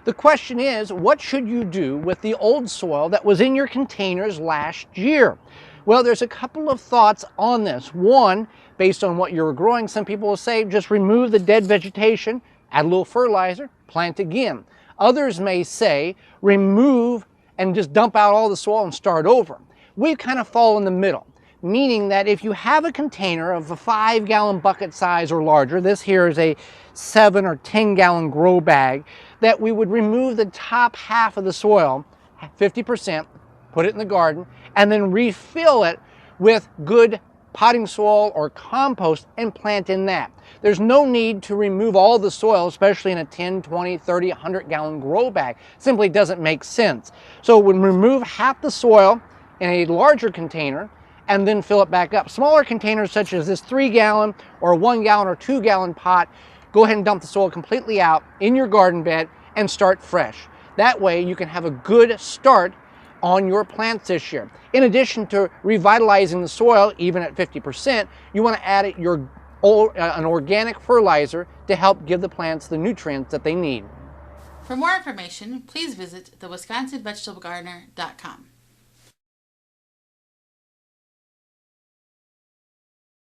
The question is, what should you do with the old soil that was in your containers last year? Well, there's a couple of thoughts on this. One, based on what you're growing, some people will say just remove the dead vegetation, add a little fertilizer, plant again. Others may say remove and just dump out all the soil and start over. We kind of fall in the middle, meaning that if you have a container of a 5-gallon bucket size or larger, this here is a 7 or 10-gallon grow bag, that we would remove the top half of the soil, 50%, put it in the garden, and then refill it with good potting soil or compost and plant in that. There's no need to remove all the soil, especially in a 10, 20, 30, 100-gallon grow bag. Simply doesn't make sense. So we'll remove half the soil in a larger container and then fill it back up. Smaller containers such as this 3-gallon or 1-gallon or 2-gallon pot, go ahead and dump the soil completely out in your garden bed and start fresh. That way you can have a good start on your plants this year. In addition to revitalizing the soil, even at 50%, you want to add an organic fertilizer to help give the plants the nutrients that they need. For more information, please visit thewisconsinvegetablegardener.com.